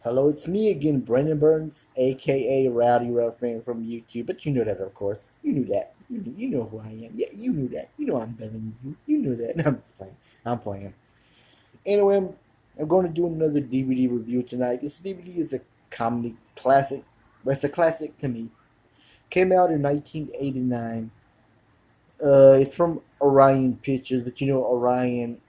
Hello, it's me again, Brendan Burns, A.K.A. Rowdy Ruffin from YouTube. But you know that, of course. You knew that. You know who I am. Yeah, you knew that. You know I'm better than you. You knew that. I'm just playing. I'm playing. Anyway, I'm going to do another DVD review tonight. This DVD is a comedy classic. But it's a classic to me. Came out in 1989. It's from Orion Pictures, but you know Orion.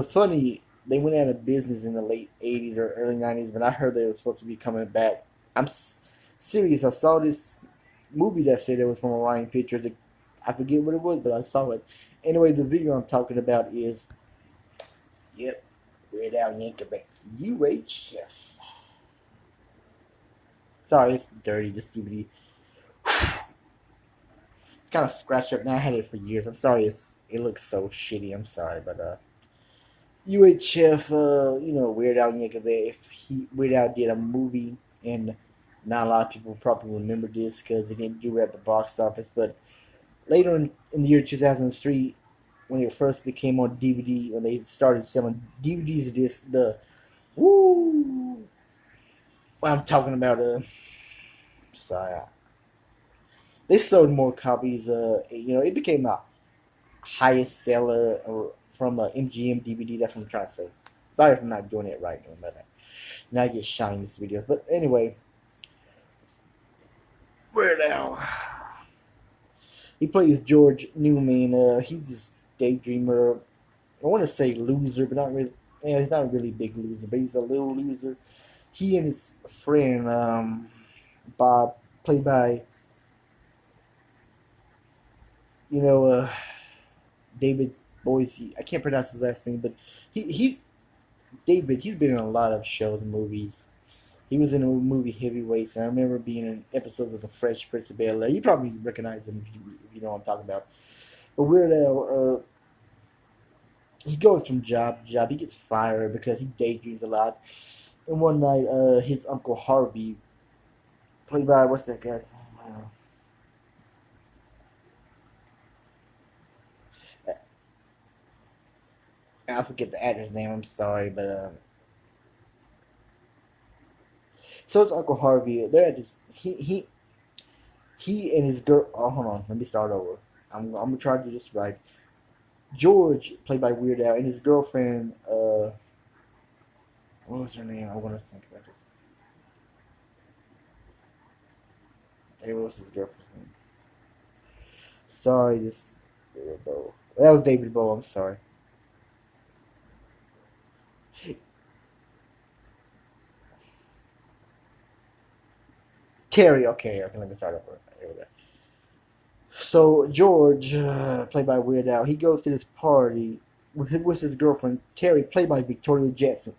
Funny, they went out of business in the late 80s or early 90s, but I heard they were supposed to be coming back. I'm serious. I saw this movie that said it was from Orion Pictures. I forget what it was, but I saw it. Anyway, the video I'm talking about is, yep, Weird Al Yankovic, UHF. Sorry, it's dirty, this DVD. It's kind of scratched up now. I had it for years. I'm sorry, it looks so shitty. I'm sorry, but UHF, Weird Al Yankovic. If Weird Al did a movie, and not a lot of people probably remember this because it didn't do it at the box office. But later in the year 2003, when it first became on DVD, when they started selling DVDs of this, the woo, well, I'm talking about sorry, they sold more copies. It became the highest seller from MGM DVD. That's what I'm trying to say. Sorry if I'm not doing it right, but now I get shot in this video. But anyway, where now? He plays George Newman. He's this daydreamer. I want to say loser, but not really. Yeah, he's not a really big loser, but he's a little loser. He and his friend Bob, played by you know David Boise. I can't pronounce his last name, but he David. He's been in a lot of shows and movies. He was in a movie Heavyweights, and I remember being in episodes of The Fresh Prince of Bel Air. You probably recognize him if you know what I'm talking about. But Weird Al, he goes from job to job. He gets fired because he daydreams a lot. And one night, his uncle Harvey, played by what's that guy's name? I forget the actor's name. I'm sorry, but so it's Uncle Harvey. They're at this. He and his girl. Oh, hold on. Let me start over. I'm gonna try to do this right. George, played by Weird Al, and his girlfriend. What was her name? I want to think about it. Hey, what was his girlfriend's name? Sorry, this David Bowie. That was David Bowie. I'm sorry. Terry. Okay, okay. Let me start over. Here we go. So George, played by Weird Al, he goes to this party with his girlfriend Terry, played by Victoria Jackson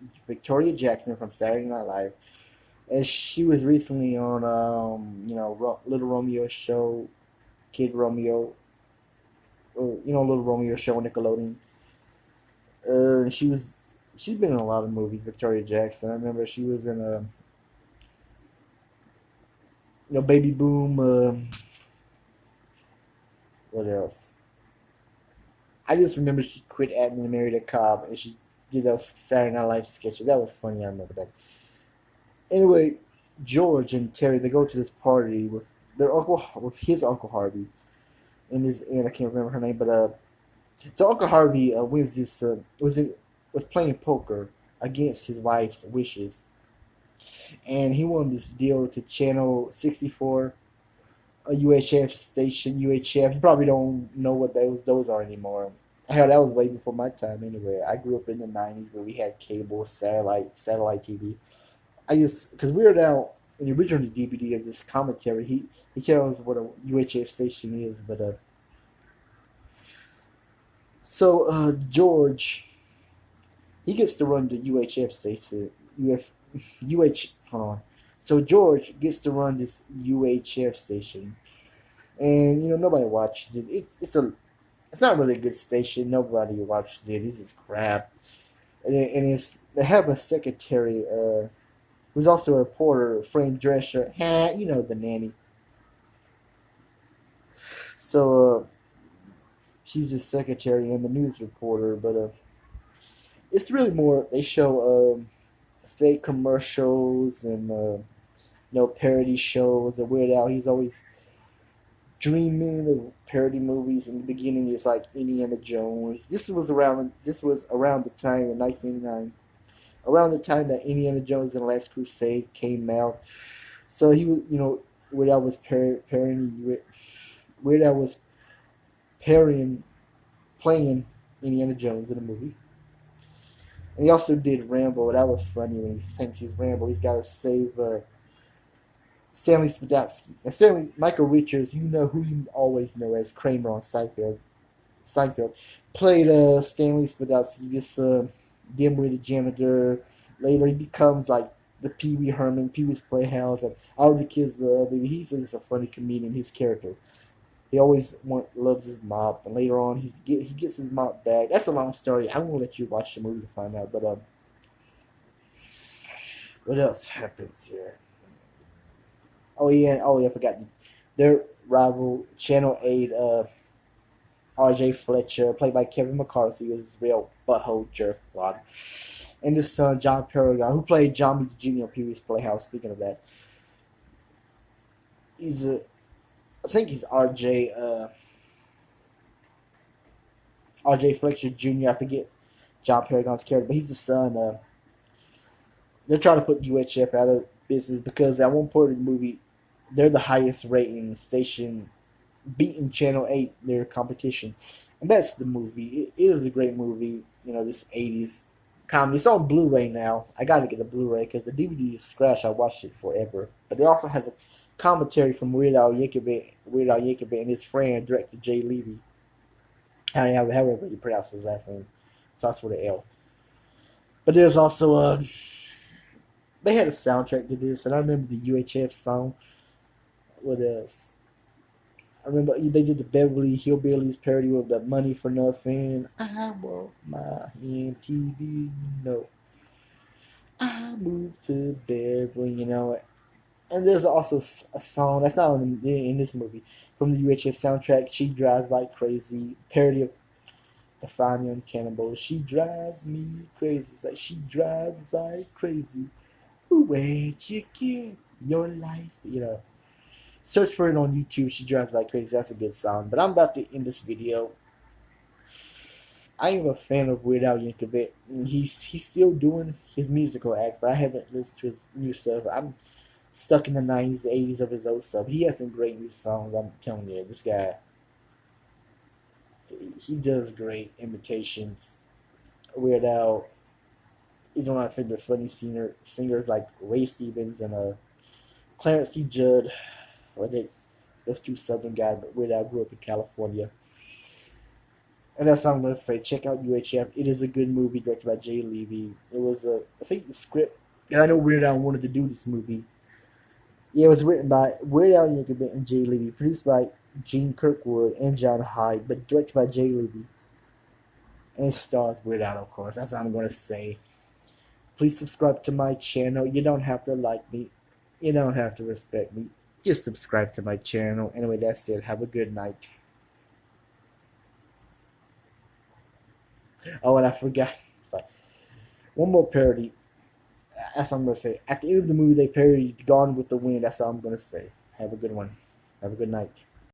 from Saturday Night Live, and she was recently on Little Romeo show, Kid Romeo, or Little Romeo show on Nickelodeon. She's been in a lot of movies. Victoria Jackson. I remember she was in Baby Boom. What else? I just remember she quit acting and married a cop, and she did those Saturday Night Live sketches. That was funny. I remember that. Anyway, George and Terry, they go to this party with his uncle Harvey and his aunt. I can't remember her name, but so Uncle Harvey wins this was playing poker against his wife's wishes, and he won this deal to Channel 64, a UHF station. UHF. You probably don't know what those are anymore. Hell, that was way before my time. Anyway, I grew up in the '90s where we had cable, satellite TV. I just because Weird Al in the original DVD of this commentary, he tells what a UHF station is, but George, he gets to run the UHF station. Hold on. So George gets to run this UHF station, and nobody watches it. It's not really a good station. Nobody watches it. This is crap. They have a secretary who's also a reporter, Frank Drescher. The nanny. So she's the secretary and the news reporter, but it's really more. They show fake commercials and parody shows. The Weird Al, he's always dreaming of parody movies. In the beginning, it's like Indiana Jones. This was around the time in 1989, around the time that Indiana Jones and the Last Crusade came out. So he was, Weird Al was Weird Al was parrying, playing Indiana Jones in the movie. And he also did Rambo. That was funny when he sings his Rambo. He's got to save Stanley Spadowski. And Stanley Michael Richards, you know who you always know as Kramer on Seinfeld. Seinfeld played Stanley Spadowski, this dim-witted janitor. Later, he becomes like the Pee Wee Herman, Pee Wee's Playhouse, and all the kids love him. He's just a funny comedian. His character. He always loves his mop, and later on he gets his mop back. That's a long story. I'm gonna let you watch the movie to find out. But what else happens here? Oh yeah, I forgot. Their rival Channel 8, R.J. Fletcher, played by Kevin McCarthy, was a real butthole jerk. God. And his son John Paragon, who played John B. Jr. on Pee Wee's Playhouse. Speaking of that, he's a I think he's R.J. Fletcher Jr. I forget John Paragon's character, but he's the son. They're trying to put UHF out of business because at one point in the movie, they're the highest rating station, beating Channel 8, their competition. And that's the movie. It is a great movie, this 80s comedy. It's on Blu-ray now. I gotta get the Blu-ray because the DVD is scratched. I watched it forever. But it also has a commentary from Weird Al Yankovic and his friend, director Jay Levy. However you pronounce his last name. Starts with an L. But there's also they had a soundtrack to this, and I remember the UHF song with I remember they did the Beverly Hillbillies parody with the Money for Nothing. I want my MTV, I moved to Beverly. And there's also a song that's not in this movie from the UHF soundtrack. She Drives Like Crazy, parody of the Five Young Cannibals. She drives me crazy. It's like she drives like crazy. Where'd you get your life? Search for it on YouTube. She drives like crazy. That's a good song. But I'm about to end this video. I am a fan of Weird Al Yankovic. He's still doing his musical acts, but I haven't listened to his new stuff. I'm stuck in the 90s, 80s of his old stuff. He has some great new songs. I'm telling you, this guy, he does great imitations. Weird Al, he's one of my favorite funny singers like Ray Stevens and Clarence T. Judd. Or those two Southern guys, but Weird Al grew up in California. And that's all I'm going to say. Check out UHF. It is a good movie directed by Jay Levy. It was I think the script, and I know Weird Al wanted to do this movie. Yeah, it was written by Weird Al Yankovic and Jay Levy, produced by Gene Kirkwood and John Hyde, but directed by Jay Levy. And stars Weird Al, of course. That's all I'm going to say. Please subscribe to my channel. You don't have to like me. You don't have to respect me. Just subscribe to my channel. Anyway, that's it. Have a good night. Oh, and I forgot. Sorry. One more parody. That's all I'm going to say. At the end of the movie, they parodied Gone with the Wind. That's all I'm going to say. Have a good one. Have a good night.